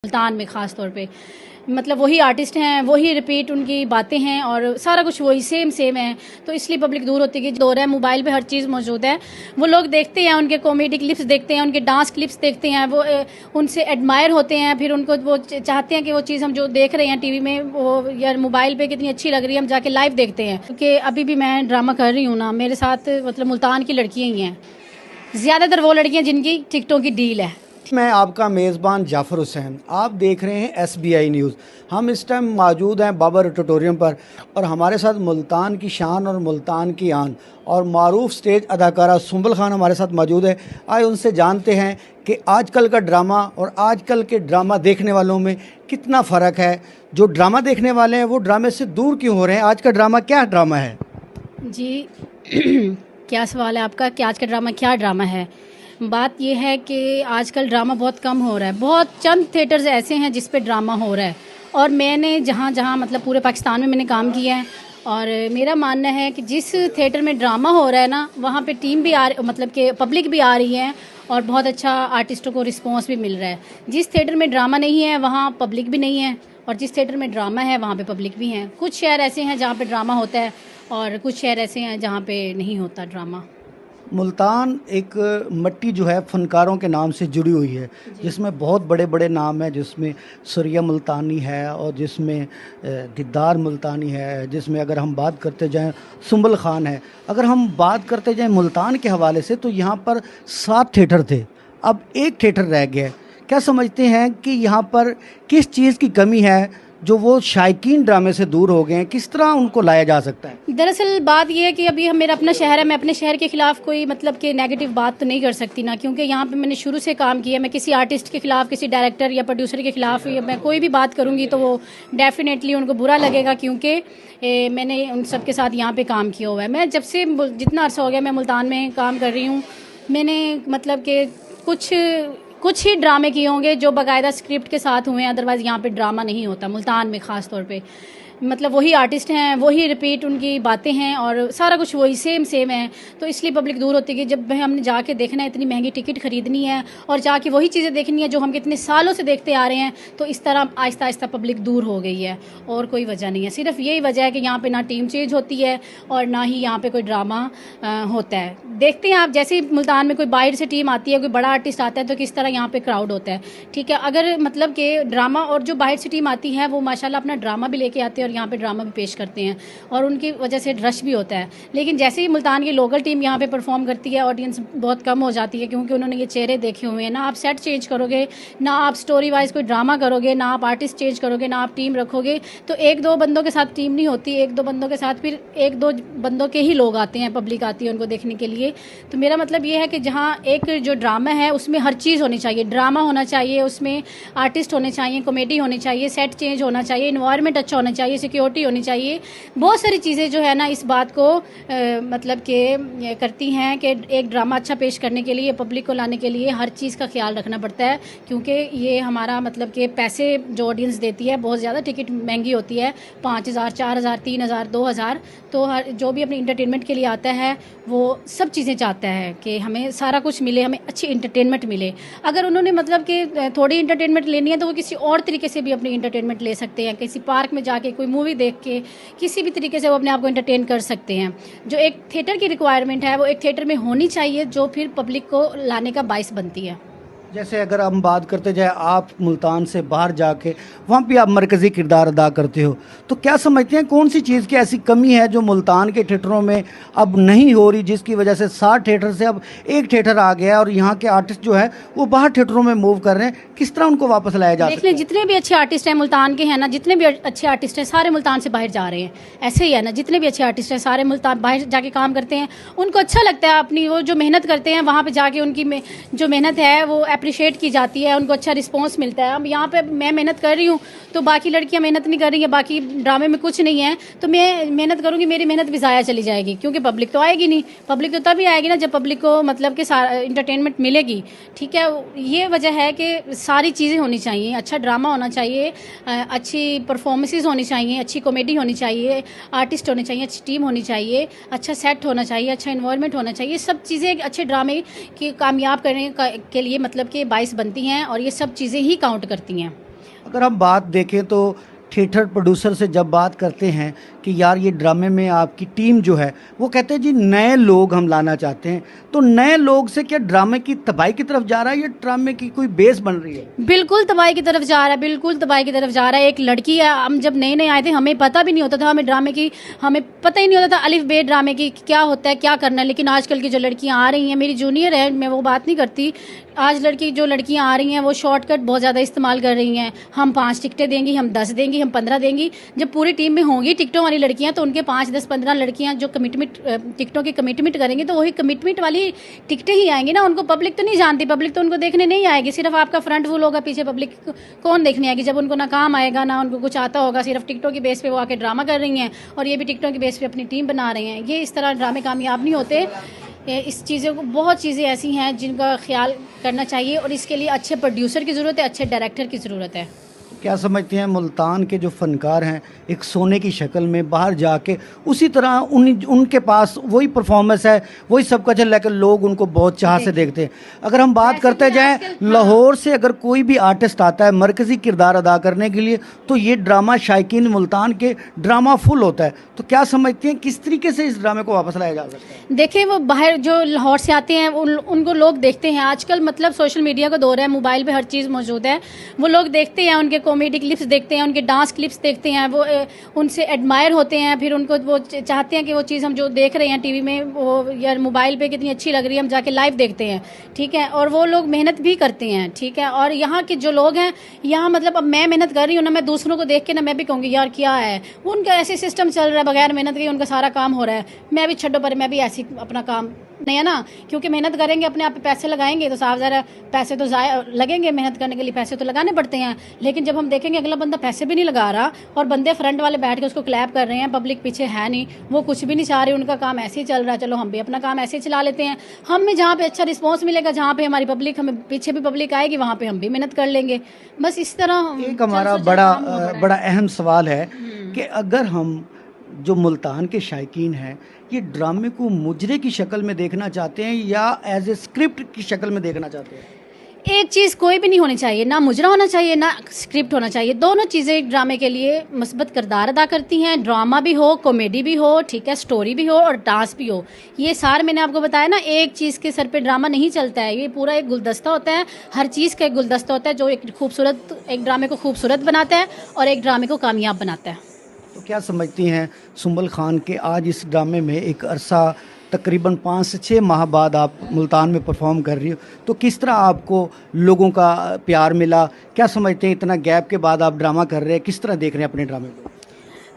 मुल्तान में ख़ास तौर पे मतलब वही आर्टिस्ट हैं, वही रिपीट उनकी बातें हैं और सारा कुछ वही सेम है। तो इसलिए पब्लिक दूर होती है कि दौर है, मोबाइल पे हर चीज़ मौजूद है। वो लोग देखते हैं, उनके कॉमेडी क्लिप्स देखते हैं, उनके डांस क्लिप्स देखते हैं, वो उनसे एडमायर होते हैं। फिर उनको वो चाहते हैं कि वो चीज़ हम जो देख रहे हैं टीवी में वो या मोबाइल पे कितनी अच्छी लग रही है, हम जाके लाइव देखते हैं। क्योंकि अभी भी मैं ड्रामा कर रही हूँ ना, मेरे साथ मतलब मुल्तान की लड़कियाँ ही हैं, ज़्यादातर वो लड़कियाँ जिनकी टिकटों की डील है। मैं आपका मेज़बान जाफ़र हुसैन, आप देख रहे हैं SBI न्यूज़। हम इस टाइम मौजूद हैं बाबर ऑडिटोरियम पर और हमारे साथ मुल्तान की शान और मुल्तान की आन और मारूफ स्टेज अदाकारा सुंबल खान हमारे साथ मौजूद है। आए उनसे जानते हैं कि आजकल का ड्रामा और आजकल के ड्रामा देखने वालों में कितना फ़र्क है। जो ड्रामा देखने वाले हैं वो ड्रामे से दूर क्यों हो रहे हैं? आज का ड्रामा क्या ड्रामा है जी क्या सवाल है आपका कि आज का ड्रामा क्या ड्रामा है? बात यह है कि आजकल ड्रामा बहुत कम हो रहा है। बहुत चंद थिएटर्स ऐसे हैं जिस पे ड्रामा हो रहा है और मैंने जहाँ जहाँ मतलब पूरे पाकिस्तान में मैंने काम किया है और मेरा मानना है कि जिस थिएटर में ड्रामा हो रहा है ना, वहाँ पे टीम भी मतलब कि पब्लिक भी आ रही है और बहुत अच्छा आर्टिस्टों को रिस्पॉन्स भी मिल रहा है। जिस थिएटर में ड्रामा नहीं है वहाँ पब्लिक भी नहीं है और जिस थिएटर में ड्रामा है वहाँ पे पब्लिक भी हैं। कुछ शहर ऐसे हैं जहाँ पे ड्रामा होता है और कुछ शहर ऐसे हैं जहाँ पे नहीं होता ड्रामा। मुल्तान एक मट्टी जो है फ़नकारों के नाम से जुड़ी हुई है, जिसमें बहुत बड़े बड़े नाम हैं, जिसमें सुरिया मुल्तानी है और जिसमें दिदार मुल्तानी है, जिसमें अगर हम बात करते जाएं सुंबल खान है। अगर हम बात करते जाएं मुल्तान के हवाले से तो यहाँ पर 7 थिएटर थे, अब एक थिएटर रह गया है। क्या समझते हैं कि यहाँ पर किस चीज़ की कमी है जो वो शायकीन ड्रामे से दूर हो गए हैं? किस तरह उनको लाया जा सकता है? दरअसल बात यह है कि अभी हम मेरा अपना शहर है, मैं अपने शहर के खिलाफ कोई मतलब कि नेगेटिव बात तो नहीं कर सकती ना, क्योंकि यहाँ पे मैंने शुरू से काम किया। मैं किसी आर्टिस्ट के खिलाफ, किसी डायरेक्टर या प्रोड्यूसर के खिलाफ या मैं कोई भी बात करूँगी तो वो डेफिनेटली उनको बुरा लगेगा, क्योंकि मैंने उन सब के साथ यहाँ पर काम किया हुआ है। मैं जब से जितना अर्सा हो गया मैं मुल्तान में काम कर रही हूँ, मैंने मतलब कि कुछ ही ड्रामे किए होंगे जो बाकायदा स्क्रिप्ट के साथ हुए हैं, अदरवाइज़ यहाँ पे ड्रामा नहीं होता मुल्तान में ख़ास तौर पे। मतलब वही आर्टिस्ट हैं, वही रिपीट उनकी बातें हैं और सारा कुछ वही सेम है। तो इसलिए पब्लिक दूर होती है कि जब हमने जाके देखना है, इतनी महंगी टिकट ख़रीदनी है और जाके वही चीज़ें देखनी है जो हम कितने सालों से देखते आ रहे हैं, तो इस तरह आहिस्ता आहिस्ता पब्लिक दूर हो गई है और कोई वजह नहीं है। सिर्फ यही वजह है कि यहाँ पर ना टीम चेंज होती है और ना ही यहाँ पर कोई ड्रामा होता है। देखते हैं आप, जैसे ही मुल्तान में कोई बाहर से टीम आती है, कोई बड़ा आर्टिस्ट आता है तो किस तरह यहाँ पे क्राउड होता है। ठीक है, अगर मतलब कि ड्रामा और जो बाहर से टीम आती है वो माशाल्लाह अपना ड्रामा भी लेके आते हैं और यहाँ पे ड्रामा भी पेश करते हैं और उनकी वजह से रश भी होता है। लेकिन जैसे ही मुल्तान की लोकल टीम यहाँ पे परफॉर्म करती है, ऑडियंस बहुत कम हो जाती है, क्योंकि उन्होंने ये चेहरे देखे हुए हैं। ना आप सेट चेंज करोगे, ना आप स्टोरी वाइज कोई ड्रामा करोगे, ना आप आर्टिस्ट चेंज करोगे, ना आप टीम रखोगे, तो एक दो बंदों के साथ टीम नहीं होती, एक दो बंदों के साथ फिर एक दो बंदों के ही लोग आते हैं, पब्लिक आती है उनको देखने के लिए। तो मेरा मतलब ये है कि जहाँ एक जो ड्रामा है उसमें हर चीज़ होनी चाहिए, ड्रामा होना चाहिए, उसमें आर्टिस्ट होने चाहिए, कॉमेडी होनी चाहिए, सेट चेंज होना चाहिए, इन्वायरमेंट अच्छा होना चाहिए, सिक्योरिटी होनी चाहिए। बहुत सारी चीज़ें जो है ना इस बात को मतलब कि करती हैं कि एक ड्रामा अच्छा पेश करने के लिए, पब्लिक को लाने के लिए हर चीज़ का ख्याल रखना पड़ता है, क्योंकि ये हमारा मतलब कि पैसे जो ऑडियंस देती है, बहुत ज़्यादा टिकट महंगी होती है, 5,000 4,000 3,000 2,000। तो हर जो भी अपने इंटरटेनमेंट के लिए आता है वो सब चीज़ें चाहता है कि हमें सारा कुछ मिले, हमें अच्छी इंटरटेनमेंट मिले। अगर उन्होंने मतलब कि थोड़ी इंटरटेनमेंट लेनी है तो वो किसी और तरीके से भी अपनी इंटरटेनमेंट ले सकते हैं, किसी पार्क में जाके कोई मूवी देख के किसी भी तरीके से वो अपने आप को इंटरटेन कर सकते हैं। जो एक थिएटर की रिक्वायरमेंट है वो एक थिएटर में होनी चाहिए, जो फिर पब्लिक को लाने का बाइस बनती है। जैसे अगर हम बात करते जाए, आप मुल्तान से बाहर जाके वहाँ भी आप मरकज़ी किरदार अदा करते हो, तो क्या समझते हैं कौन सी चीज़ की ऐसी कमी है जो मुल्तान के थिएटरों में अब नहीं हो रही, जिसकी वजह से 60 थिएटर से अब एक थिएटर आ गया है और यहाँ के आर्टिस्ट जो है वो बाहर थिएटरों में मूव कर रहे हैं? किस तरह उनको वापस लाया जा सकता है? जितने भी अच्छे आर्टिस्ट हैं मुल्तान के हैं ना, जितने भी अच्छे आर्टिस्ट हैं सारे मुल्तान से बाहर जा रहे हैं। ऐसे ही है ना, जितने भी अच्छे आर्टिस्ट हैं सारे मुल्तान बाहर जाके काम करते हैं, उनको अच्छा लगता है, अपनी वो जो मेहनत करते हैं वहाँ पर जाके उनकी जो मेहनत है वो अप्रिशिएट की जाती है, उनको अच्छा रिस्पांस मिलता है। अब यहाँ पे मैं मेहनत कर रही हूँ तो बाकी लड़कियाँ मेहनत नहीं कर रही हैं, बाकी ड्रामे में कुछ नहीं है, तो मैं मेहनत करूँगी, मेरी मेहनत भी ज़ाया चली जाएगी, क्योंकि पब्लिक तो आएगी नहीं। पब्लिक तो तभी आएगी ना जब पब्लिक को मतलब कि इंटरटेनमेंट मिलेगी। ठीक है, ये वजह है कि सारी चीज़ें होनी चाहिए, अच्छा ड्रामा होना चाहिए, अच्छी परफॉर्मेंसेज होनी चाहिए, अच्छी कॉमेडी होनी चाहिए, आर्टिस्ट होने चाहिए, अच्छी टीम होनी चाहिए, अच्छा सेट होना चाहिए, अच्छा इन्वायरमेंट होना चाहिए। सब चीज़ें अच्छे ड्रामे की कामयाब करने के लिए मतलब कि बाइस बनती हैं और ये सब चीज़ें ही काउंट करती हैं। अगर हम बात देखें तो थिएटर प्रोड्यूसर से जब बात करते हैं कि यार ये ड्रामे में आपकी टीम जो है, वो कहते हैं जी नए लोग हम लाना चाहते हैं, तो नए लोग से क्या ड्रामे की तबाही की तरफ जा रहा है या ड्रामे की कोई बेस बन रही है? बिल्कुल तबाही की तरफ जा रहा है, बिल्कुल तबाही की तरफ जा रहा है। एक लड़की है, हम जब नए नए आए थे हमें पता भी नहीं होता था, हमें ड्रामे की हमें पता ही नहीं होता था अलिफ बे ड्रामे की क्या होता है, क्या करना है। लेकिन आजकल की जो लड़कियां आ रही हैं, मेरी जूनियर है, मैं वो बात नहीं करती, आज जो लड़कियां आ रही हैं वो शॉर्टकट बहुत ज़्यादा इस्तेमाल कर रही हैं। हम 5 टिकटें देंगी, हम 10 देंगी, हम 15 देंगी। जब पूरी टीम में होंगी टिकटों वाली लड़कियां तो उनके 5, 10, 15 लड़कियां जो कमिटमेंट टिकटों की कमिटमेंट करेंगी तो वही कमिटमेंट वाली टिकटें ही आएंगी ना। उनको पब्लिक तो नहीं जानती, पब्लिक तो उनको देखने नहीं आएगी, सिर्फ आपका फ्रंट फुल होगा, पीछे पब्लिक कौन देखने आएगी। जब उनको ना काम आएगा ना उनको कुछ आता होगा, सिर्फ टिकटों की बेस पे वो आके ड्रामा कर रही हैं और ये भी टिकटों की बेस पे अपनी टीम बना रहे हैं। ये इस तरह ड्रामे कामयाब नहीं होते। इस चीज़ों को बहुत चीज़ें ऐसी हैं जिनका ख्याल करना चाहिए और इसके लिए अच्छे प्रोड्यूसर की ज़रूरत है, अच्छे डायरेक्टर की ज़रूरत है। क्या समझते हैं मुल्तान के जो फनकार हैं एक सोने की शक्ल में बाहर जाके उसी तरह उनके पास वही परफॉर्मेंस है, वही सब कुछ है, लेकिन लोग उनको बहुत चाह से देखते हैं। अगर हम बात करते जाएं लाहौर से अगर कोई भी आर्टिस्ट आता है मरकज़ी किरदार अदा करने के लिए तो ये ड्रामा शायकीन मुल्तान के ड्रामा फुल होता है। तो क्या समझते हैं किस तरीके से इस ड्रामे को वापस लाया जा सकता है? देखिए, वो बाहर जो लाहौर से आते हैं उनको लोग देखते हैं। आजकल मतलब सोशल मीडिया का दौर है, मोबाइल पे हर चीज़ मौजूद है, वो लोग देखते हैं, उनके कॉमेडी क्लिप्स देखते हैं, उनके डांस क्लिप्स देखते हैं, वो उनसे एडमायर होते हैं। फिर उनको वो चाहते हैं कि वो चीज़ हम जो देख रहे हैं टीवी में वो या मोबाइल पे कितनी अच्छी लग रही है, हम जाके लाइव देखते हैं, ठीक है। और वो लोग मेहनत भी करते हैं, ठीक है। और यहाँ के जो लोग हैं, यहाँ मतलब अब मैं मेहनत कर रही हूँ ना, मैं दूसरों को देख के ना मैं भी कहूँगी यार क्या है, उनका ऐसे सिस्टम चल रहा है, बगैर मेहनत के उनका सारा काम हो रहा है, मैं भी छड्डो पर मैं भी ऐसी अपना काम नहीं है ना। क्योंकि मेहनत करेंगे, अपने आप पे पैसे लगाएंगे तो साफ ज़रा पैसे तो लगेंगे, मेहनत करने के लिए पैसे तो लगाने पड़ते हैं। लेकिन जब हम देखेंगे अगला बंदा पैसे भी नहीं लगा रहा और बंदे फ्रंट वाले बैठ के उसको क्लैप कर रहे हैं, पब्लिक पीछे है नहीं, वो कुछ भी नहीं चाह रही, उनका काम ऐसे ही चल रहा है, चलो हम भी अपना काम ऐसे ही चला लेते हैं। हमें जहाँ पे अच्छा रिस्पॉन्स मिलेगा, जहाँ पे हमारी पब्लिक, हमें पीछे भी पब्लिक आएगी, वहाँ पे हम भी मेहनत कर लेंगे। बस इस तरह एक हमारा बड़ा अहम सवाल है कि अगर हम जो मुल्तान के शायकीन हैं ये ड्रामे को मुजरे की शक्ल में देखना चाहते हैं या एज ए स्क्रिप्ट की शक्ल में देखना चाहते हैं? एक चीज़ कोई भी नहीं होनी चाहिए, ना मुजरा होना चाहिए ना स्क्रिप्ट होना चाहिए। दोनों चीज़ें ड्रामे के लिए मस्बत किरदार अदा करती हैं। ड्रामा भी हो, कॉमेडी भी हो, ठीक है, स्टोरी भी हो और डांस भी हो। ये सारे मैंने आपको बताया ना, एक चीज़ के सर पे ड्रामा नहीं चलता है, ये पूरा एक गुलदस्ता होता है, हर चीज़ का एक गुलदस्ता होता है जो एक ड्रामे को खूबसूरत बनाता है और एक ड्रामे को कामयाब बनाता है। तो क्या समझती हैं सुंबल खान के आज इस ड्रामे में एक अरसा तकरीबन 5 से 6 माह बाद आप मुल्तान में परफॉर्म कर रही हो, तो किस तरह आपको लोगों का प्यार मिला? क्या समझते हैं इतना गैप के बाद आप ड्रामा कर रहे हैं, किस तरह देख रहे हैं अपने ड्रामे को?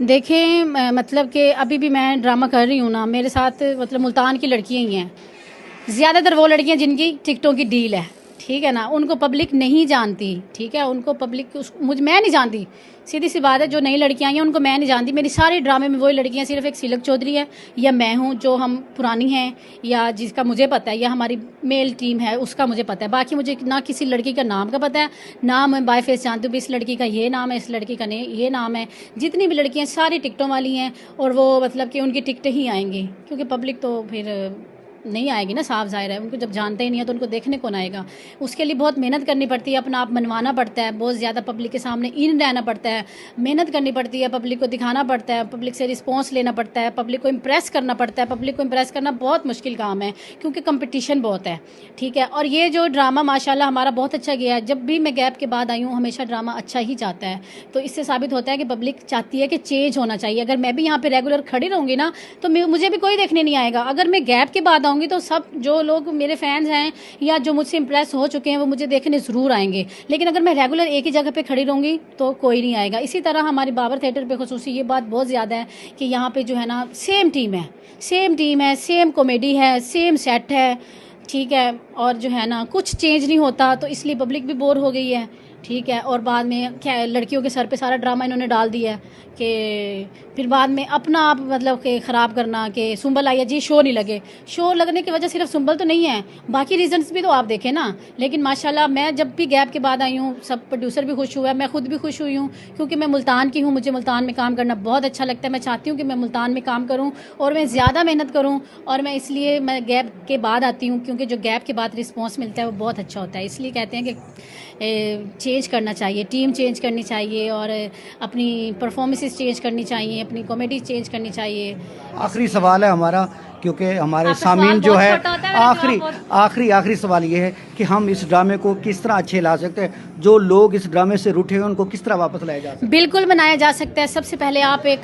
देखें, मतलब कि अभी भी मैं ड्रामा कर रही हूँ ना, मेरे साथ मतलब मुल्तान की लड़कियाँ ही हैं, ज़्यादातर वो लड़कियाँ जिनकी टिकटों की डील है, ठीक है ना, उनको पब्लिक नहीं जानती, ठीक है, उनको पब्लिक मैं नहीं जानती, सीधी सी बात है। जो नई लड़कियाँ आई हैं उनको मैं नहीं जानती, मेरी सारे ड्रामे में वही लड़कियाँ, सिर्फ एक सिलक चौधरी है या मैं हूँ जो हम पुरानी हैं या जिसका मुझे पता है, या हमारी मेल टीम है उसका मुझे पता है। बाकी मुझे ना किसी लड़की का नाम का पता है, ना मैं बाय फेस जानती हूँ इस लड़की का ये नाम है, इस लड़की का ये नाम है। जितनी भी लड़कियाँ सारी टिकटों वाली हैं और वो मतलब कि उनकी टिकटें ही आएंगी, क्योंकि पब्लिक तो फिर नहीं आएगी ना, साफ जाहिर है, उनको जब जानते ही नहीं है तो उनको देखने कौन आएगा। उसके लिए बहुत मेहनत करनी पड़ती है, अपना आप मनवाना पड़ता है, बहुत ज़्यादा पब्लिक के सामने इन रहना पड़ता है, मेहनत करनी पड़ती है, पब्लिक को दिखाना पड़ता है, पब्लिक से रिस्पॉन्स लेना पड़ता है, पब्लिक को इम्प्रेस करना पड़ता है। पब्लिक को इम्प्रेस करना बहुत मुश्किल काम है क्योंकि कंपटीशन बहुत है, ठीक है। और ये जो ड्रामा माशाल्लाह हमारा बहुत अच्छा गया है, जब भी मैं गैप के बाद आई हूँ हमेशा ड्रामा अच्छा ही जाता है। तो इससे साबित होता है कि पब्लिक चाहती है कि चेंज होना चाहिए। अगर मैं भी यहाँ पर रेगुलर खड़ी रहूँगी ना तो मुझे भी कोई देखने नहीं आएगा। अगर मैं गैप के बाद आऊँगी तो सब जो लोग मेरे फैंस हैं या जो मुझसे इंप्रेस हो चुके हैं वो मुझे देखने ज़रूर आएंगे। लेकिन अगर मैं रेगुलर एक ही जगह पे खड़ी रहूँगी तो कोई नहीं आएगा। इसी तरह हमारी बाबर थिएटर पे खुसूसी ये बात बहुत ज़्यादा है कि यहाँ पे जो है ना सेम टीम है, सेम कॉमेडी है, सेम सेट है, ठीक है। और जो है ना कुछ चेंज नहीं होता, तो इसलिए पब्लिक भी बोर हो गई है, ठीक है। और बाद में क्या लड़कियों के सर पे सारा ड्रामा इन्होंने डाल दिया है कि फिर बाद में अपना आप मतलब कि ख़राब करना कि सुंबल आई है जी, शो नहीं लगे। शो लगने की वजह सिर्फ सुंबल तो नहीं है, बाकी रीजंस भी तो आप देखें ना। लेकिन माशाल्लाह मैं जब भी गैप के बाद आई हूँ सब प्रोड्यूसर भी खुश हुआ है, मैं खुद भी खुश हुई हूँ क्योंकि मैं मुल्तान की हूँ, मुझे मुल्तान में काम करना बहुत अच्छा लगता है। मैं चाहती हूँ कि मैं मुल्तान में काम करूँ और मैं ज़्यादा मेहनत करूँ, और मैं इसलिए मैं गैप के बाद आती हूँ क्योंकि जो गैप के बाद रिस्पॉन्स मिलता है वो बहुत अच्छा होता है। इसलिए कहते हैं कि चेंज करना चाहिए, टीम चेंज करनी चाहिए और अपनी परफॉर्मेंसेस चेंज करनी चाहिए, अपनी कॉमेडी चेंज करनी चाहिए। आखिरी सवाल है हमारा, क्योंकि हमारे आपका सामीन सवाल जो बहुत है, छोटा होता है, मेरा आखिरी जवाब बहुत- आखिरी सवाल ये है कि हम इस ड्रामे को किस तरह अच्छे ला सकते हैं, जो लोग इस ड्रामे से रूठे हैं उनको किस तरह वापस लाया जा सकता है? बिल्कुल बनाया जा सकता है। सबसे पहले आप एक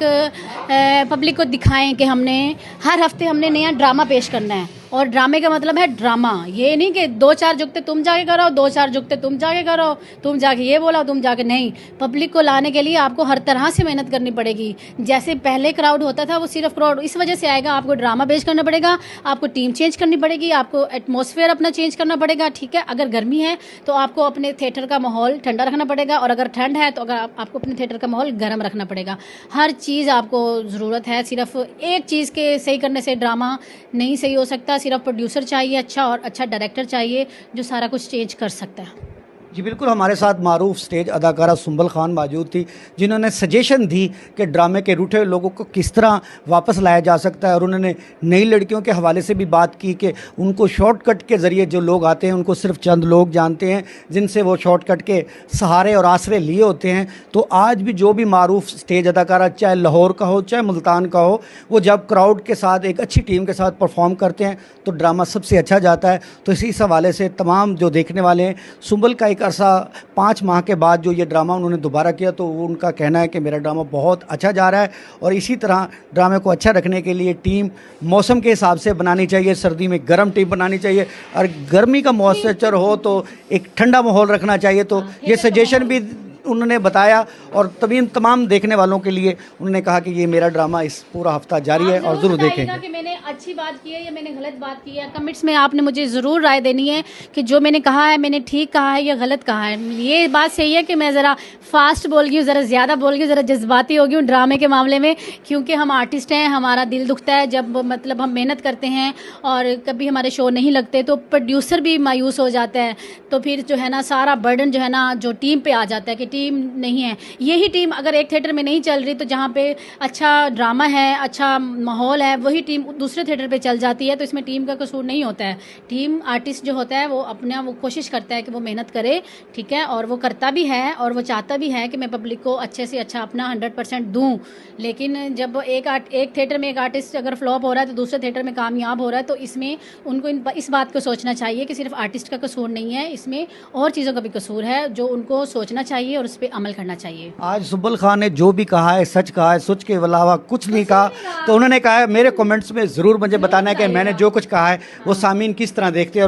पब्लिक को दिखाएं कि हमने हर हफ्ते हमने नया ड्रामा पेश करना है, और ड्रामे का मतलब है ड्रामा, ये नहीं कि 2-4 जुगते तुम जाके करो, 2-4 जुगते तुम जाके करो, तुम जाके ये बोला तुम जाके नहीं। पब्लिक को लाने के लिए आपको हर तरह से मेहनत करनी पड़ेगी। जैसे पहले क्राउड होता था वो सिर्फ क्राउड इस वजह से आएगा, आपको ड्रामा पेश करना पड़ेगा, आपको टीम चेंज करनी पड़ेगी, आपको एटमॉस्फेयर अपना चेंज करना पड़ेगा, ठीक है। अगर गर्मी है तो आपको अपने थिएटर का माहौल ठंडा रखना पड़ेगा, और अगर ठंड है तो आपको अपने थिएटर का माहौल गर्म रखना पड़ेगा। हर चीज़ आपको ज़रूरत है, सिर्फ एक चीज़ के सही करने से ड्रामा नहीं सही हो सकता। सिर्फ प्रोड्यूसर चाहिए अच्छा, और अच्छा डायरेक्टर चाहिए जो सारा कुछ चेंज कर सकता है। जी बिल्कुल, हमारे साथ मारूफ स्टेज अदाकारा सुंबल खान मौजूद थी, जिन्होंने सजेशन दी कि ड्रामे के रूठे लोगों को किस तरह वापस लाया जा सकता है, और उन्होंने नई लड़कियों के हवाले से भी बात की कि उनको शॉर्टकट के ज़रिए जो लोग आते हैं उनको सिर्फ चंद लोग जानते हैं जिनसे वो शॉर्टकट के सहारे और आसरे लिए होते हैं। तो आज भी जो भी मारूफ स्टेज अदाकारा, चाहे लाहौर का हो चाहे मुल्तान का हो, वो जब क्राउड के साथ एक अच्छी टीम के साथ परफॉर्म करते हैं तो ड्रामा सबसे अच्छा जाता है। तो इसी हवाले से तमाम जो देखने वाले हैं, सुंबल का एक अरसा 5 माह के बाद जो ये ड्रामा उन्होंने दोबारा किया, तो उनका कहना है कि मेरा ड्रामा बहुत अच्छा जा रहा है, और इसी तरह ड्रामे को अच्छा रखने के लिए टीम मौसम के हिसाब से बनानी चाहिए। सर्दी में गर्म टीम बनानी चाहिए, और गर्मी का मॉइस्चर हो तो एक ठंडा माहौल रखना चाहिए। तो ये सजेशन भी उन्होंने बताया, और तमाम देखने वालों के लिए उन्होंने कहा कि ये मेरा ड्रामा इस पूरा हफ्ता जारी है और ज़रूर देखेंगे। कि मैंने अच्छी बात की है या मैंने गलत बात की है, कमेंट्स में आपने मुझे ज़रूर राय देनी है कि जो मैंने कहा है मैंने ठीक कहा है या गलत कहा है। ये बात सही है कि मैं ज़रा फास्ट बोल गई हूँ, ज़रा ज़्यादा बोल गई हूँ, ज़रा जज्बाती हो गई हूँ ड्रामे के मामले में, क्योंकि हम आर्टिस्ट हैं, हमारा दिल दुखता है जब मतलब हम मेहनत करते हैं और कभी हमारे शो नहीं लगते तो प्रोड्यूसर भी मायूस हो जाता है। तो फिर जो है ना सारा बर्डन जो है ना जो टीम पे आ जाता है कि टीम नहीं है। यही टीम अगर एक थिएटर में नहीं चल रही तो जहाँ पे अच्छा ड्रामा है, अच्छा माहौल है, वही टीम दूसरे थिएटर पे चल जाती है। तो इसमें टीम का कसूर नहीं होता है। टीम आर्टिस्ट जो होता है वो अपना वो कोशिश करता है कि वो मेहनत करे, ठीक है, और वो करता भी है और वो चाहता भी है कि मैं पब्लिक को अच्छे से अच्छा अपना 100% दूँ। लेकिन जब एक थिएटर में एक आर्टिस्ट अगर फ्लॉप हो रहा है तो दूसरे थिएटर में कामयाब हो रहा है, तो इसमें उनको इस बात को सोचना चाहिए कि सिर्फ आर्टिस्ट का कसूर नहीं है, इसमें और चीज़ों का भी कसूर है जो उनको सोचना चाहिए और उस पर अमल करना चाहिए। आज सुंबल खान ने जो भी कहा है सच कहा है, सच के अलावा कुछ नहीं कहा। तो उन्होंने कहा है मेरे कमेंट्स में ज़रूर मुझे बताना है कि मैंने जो कुछ कहा है वो सामीन किस तरह देखते हैं।